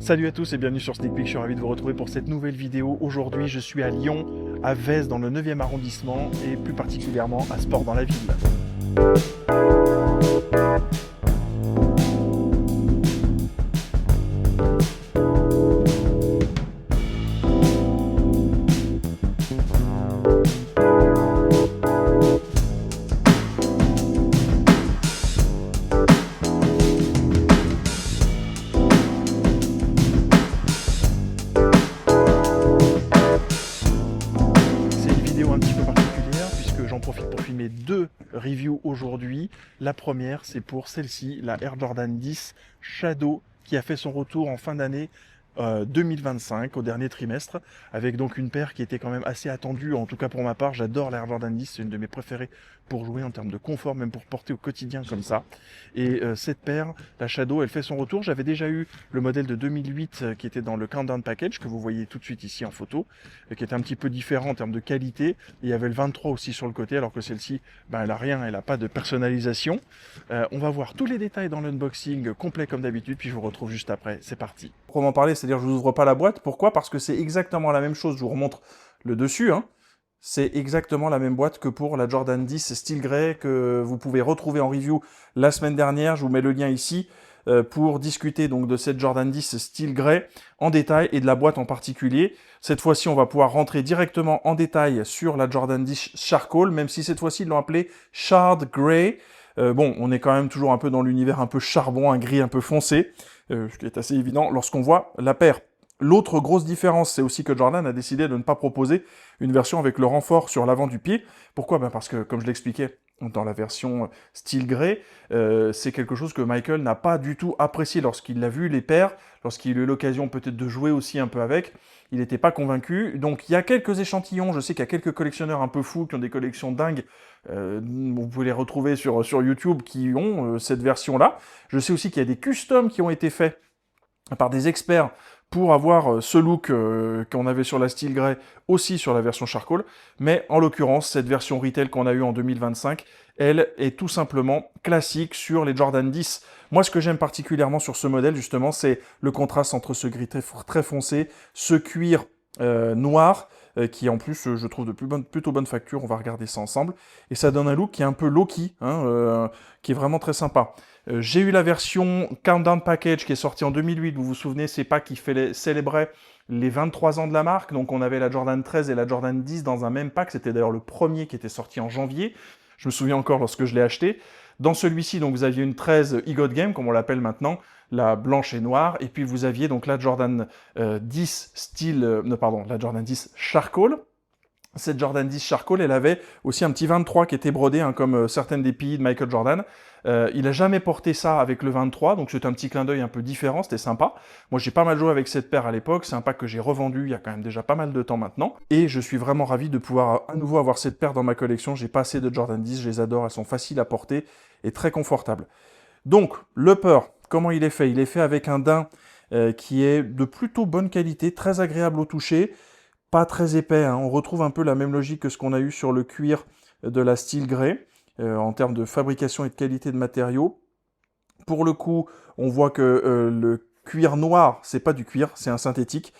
Salut à tous et bienvenue sur Sneak Peek, je suis ravi de vous retrouver pour cette nouvelle vidéo. Aujourd'hui je suis à Lyon, à Vèze dans le 9e arrondissement et plus particulièrement à Sport dans la ville. Un petit peu particulière puisque j'en profite pour filmer deux reviews aujourd'hui. La première c'est pour celle-ci, la Air Jordan 10 Shadow qui a fait son retour en fin d'année 2025 au dernier trimestre, avec donc une paire qui était quand même assez attendue, en tout cas pour ma part. J'adore la Air Jordan 10, c'est une de mes préférées pour jouer en termes de confort, même pour porter au quotidien comme ça. Et cette paire, la Shadow, elle fait son retour. J'avais déjà eu le modèle de 2008 qui était dans le Countdown Package, que vous voyez tout de suite ici en photo, qui était un petit peu différent en termes de qualité. Et il y avait le 23 aussi sur le côté, alors que celle-ci, elle a rien, elle n'a pas de personnalisation. On va voir tous les détails dans l'unboxing complet comme d'habitude, puis je vous retrouve juste après. C'est parti. Proprement parler, c'est-à-dire je vous ouvre pas la boîte. Pourquoi? Parce que c'est exactement la même chose. Je vous remontre le dessus, hein. C'est exactement la même boîte que pour la Jordan 10 Steel Grey que vous pouvez retrouver en review la semaine dernière. Je vous mets le lien ici pour discuter donc de cette Jordan 10 Steel Grey en détail et de la boîte en particulier. Cette fois-ci, on va pouvoir rentrer directement en détail sur la Jordan 10 Charcoal, même si cette fois-ci, ils l'ont appelé Shard Grey. Bon, on est quand même toujours un peu dans l'univers un peu charbon, un gris un peu foncé, ce qui est assez évident lorsqu'on voit la paire. L'autre grosse différence, c'est aussi que Jordan a décidé de ne pas proposer une version avec le renfort sur l'avant du pied. Pourquoi? Parce que, comme je l'expliquais dans la version Steel Grey, c'est quelque chose que Michael n'a pas du tout apprécié lorsqu'il a vu les paires, lorsqu'il a eu l'occasion peut-être de jouer aussi un peu avec. Il n'était pas convaincu. Donc il y a quelques échantillons, je sais qu'il y a quelques collectionneurs un peu fous qui ont des collections dingues. Vous pouvez les retrouver sur YouTube qui ont cette version-là. Je sais aussi qu'il y a des customs qui ont été faits par des experts pour avoir ce look qu'on avait sur la Steel Grey aussi sur la version Charcoal. Mais en l'occurrence, cette version retail qu'on a eue en 2025, elle est tout simplement classique sur les Jordan 10. Moi, ce que j'aime particulièrement sur ce modèle, justement, c'est le contraste entre ce gris très foncé, ce cuir noir, qui en plus, je trouve de plutôt bonne facture. On va regarder ça ensemble. Et ça donne un look qui est un peu low-key, hein, qui est vraiment très sympa. J'ai eu la version Countdown Package qui est sortie en 2008. Vous vous souvenez, c'est pas qui célébrait les 23 ans de la marque. Donc on avait la Jordan 13 et la Jordan 10 dans un même pack. C'était d'ailleurs le premier qui était sorti en janvier. Je me souviens encore lorsque je l'ai acheté. Dans celui-ci, donc vous aviez une 13 E-God Game, comme on l'appelle maintenant, la blanche et noire. Et puis vous aviez donc la Jordan 10 la Jordan 10 Charcoal. Cette Jordan 10 Charcoal, elle avait aussi un petit 23 qui était brodé, hein, comme certaines des PI de Michael Jordan. Il n'a jamais porté ça avec le 23, donc c'est un petit clin d'œil un peu différent, c'était sympa. Moi, j'ai pas mal joué avec cette paire à l'époque, c'est un pack que j'ai revendu il y a quand même déjà pas mal de temps maintenant. Et je suis vraiment ravi de pouvoir à nouveau avoir cette paire dans ma collection. J'ai pas assez de Jordan 10, je les adore, elles sont faciles à porter et très confortables. Donc, l'upper, comment il est fait? Il est fait avec un daim qui est de plutôt bonne qualité, très agréable au toucher, pas très épais, hein. On retrouve un peu la même logique que ce qu'on a eu sur le cuir de la Steel Grey, en termes de fabrication et de qualité de matériaux. Pour le coup, on voit que le cuir noir, c'est pas du cuir, c'est un synthétique.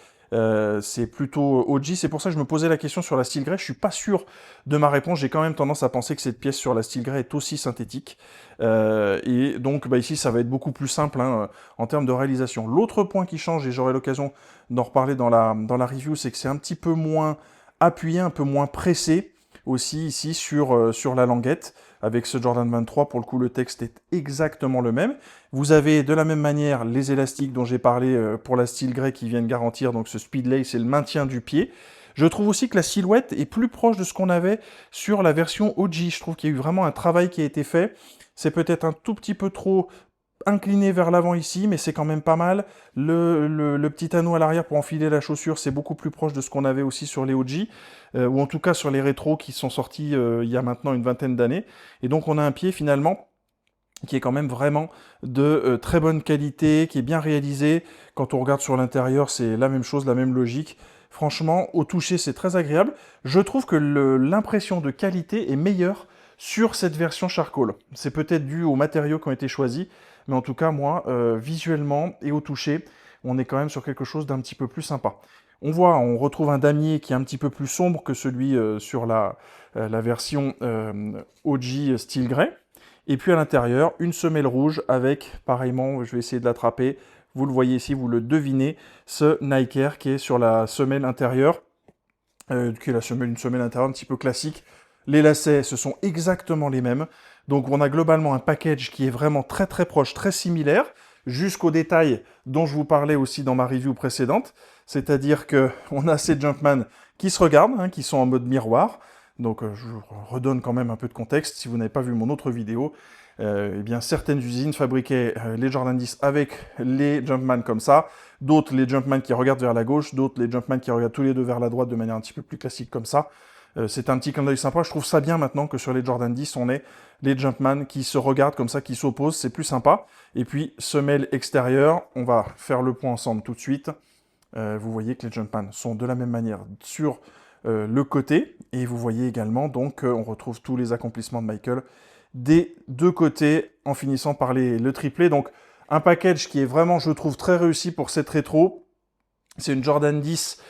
C'est plutôt OG, c'est pour ça que je me posais la question sur la Steel Grey. Je suis pas sûr de ma réponse, j'ai quand même tendance à penser que cette pièce sur la Steel Grey est aussi synthétique. Et donc ici, ça va être beaucoup plus simple, hein, en termes de réalisation. L'autre point qui change, et j'aurai l'occasion d'en reparler dans la review, c'est que c'est un petit peu moins appuyé, un peu moins pressé aussi ici sur la languette. Avec ce Jordan 23, pour le coup, le texte est exactement le même. Vous avez de la même manière les élastiques dont j'ai parlé pour la Steel Grey qui viennent garantir donc ce speed lace et le maintien du pied. Je trouve aussi que la silhouette est plus proche de ce qu'on avait sur la version OG. Je trouve qu'il y a eu vraiment un travail qui a été fait. C'est peut-être un tout petit peu trop incliné vers l'avant ici, mais c'est quand même pas mal. Le petit anneau à l'arrière pour enfiler la chaussure, c'est beaucoup plus proche de ce qu'on avait aussi sur les OG, ou en tout cas sur les rétros qui sont sortis il y a maintenant une vingtaine d'années. Et donc on a un pied finalement qui est quand même vraiment de très bonne qualité, qui est bien réalisé. Quand on regarde sur l'intérieur, c'est la même chose, la même logique. Franchement, au toucher, c'est très agréable. Je trouve que l'impression de qualité est meilleure sur cette version Charcoal. C'est peut-être dû aux matériaux qui ont été choisis, mais en tout cas, moi, visuellement et au toucher, on est quand même sur quelque chose d'un petit peu plus sympa. On retrouve un damier qui est un petit peu plus sombre que celui sur la version OG Steel Grey. Et puis à l'intérieur, une semelle rouge avec, pareillement, je vais essayer de l'attraper, vous le voyez ici, vous le devinez, ce Nike Air qui est sur la semelle intérieure, qui est une semelle intérieure un petit peu classique. Les lacets, ce sont exactement les mêmes. Donc on a globalement un package qui est vraiment très très proche, très similaire, jusqu'aux détails dont je vous parlais aussi dans ma review précédente. C'est-à-dire qu'on a ces Jumpman qui se regardent, hein, qui sont en mode miroir. Donc je redonne quand même un peu de contexte. Si vous n'avez pas vu mon autre vidéo, eh bien certaines usines fabriquaient les Jordan 10 avec les Jumpman comme ça. D'autres, les Jumpman qui regardent vers la gauche. D'autres, les Jumpman qui regardent tous les deux vers la droite de manière un petit peu plus classique comme ça. C'est un petit clin d'œil sympa. Je trouve ça bien maintenant que sur les Jordan 10, on ait les Jumpman qui se regardent comme ça, qui s'opposent. C'est plus sympa. Et puis, semelle extérieure. On va faire le point ensemble tout de suite. Vous voyez que les Jumpman sont de la même manière sur le côté. Et vous voyez également, donc, on retrouve tous les accomplissements de Michael des deux côtés, en finissant par le triplé. Donc, un package qui est vraiment, je trouve, très réussi pour cette rétro. C'est une Jordan 10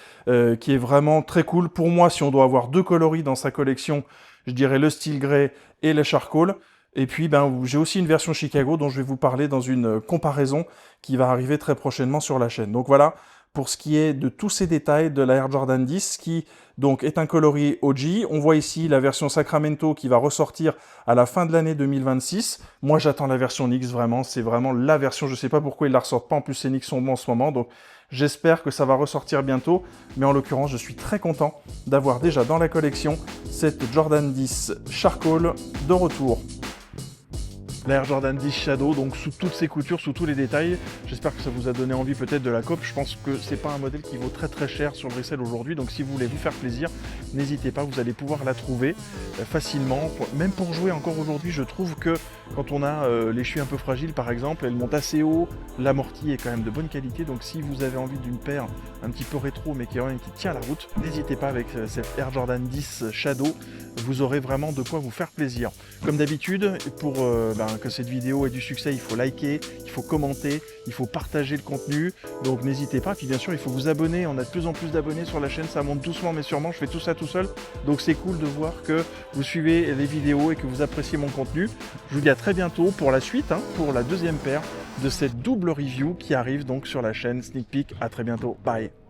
qui est vraiment très cool. Pour moi, si on doit avoir deux coloris dans sa collection, je dirais le Steel Grey et le Charcoal. Et puis, j'ai aussi une version Chicago dont je vais vous parler dans une comparaison qui va arriver très prochainement sur la chaîne. Donc voilà, pour ce qui est de tous ces détails de la Air Jordan 10, qui donc est un coloris OG. On voit ici la version Sacramento qui va ressortir à la fin de l'année 2026. Moi, j'attends la version Nix, vraiment. C'est vraiment la version, je ne sais pas pourquoi ils la ressortent pas. En plus, ces Nix sont bons en ce moment, donc j'espère que ça va ressortir bientôt. Mais en l'occurrence, je suis très content d'avoir déjà dans la collection cette Jordan 10 Charcoal de retour. La Air Jordan 10 Shadow, donc sous toutes ses coutures, sous tous les détails. J'espère que ça vous a donné envie peut-être de la cope. Je pense que c'est pas un modèle qui vaut très très cher sur le resell aujourd'hui, donc si vous voulez vous faire plaisir, n'hésitez pas, vous allez pouvoir la trouver facilement. Même pour jouer encore aujourd'hui, je trouve que quand on a les chevilles un peu fragiles par exemple, elle monte assez haut, l'amorti est quand même de bonne qualité, donc si vous avez envie d'une paire un petit peu rétro mais qui tient la route, n'hésitez pas avec cette Air Jordan 10 Shadow, vous aurez vraiment de quoi vous faire plaisir. Comme d'habitude, pour que cette vidéo ait du succès, il faut liker, il faut commenter, il faut partager le contenu, donc n'hésitez pas. Puis bien sûr, il faut vous abonner, on a de plus en plus d'abonnés sur la chaîne, ça monte doucement mais sûrement, je fais tout ça tout seul, donc c'est cool de voir que vous suivez les vidéos et que vous appréciez mon contenu. Je vous dis à très bientôt pour la suite, pour la deuxième paire de cette double review qui arrive donc sur la chaîne Sneak Peek. À très bientôt, bye.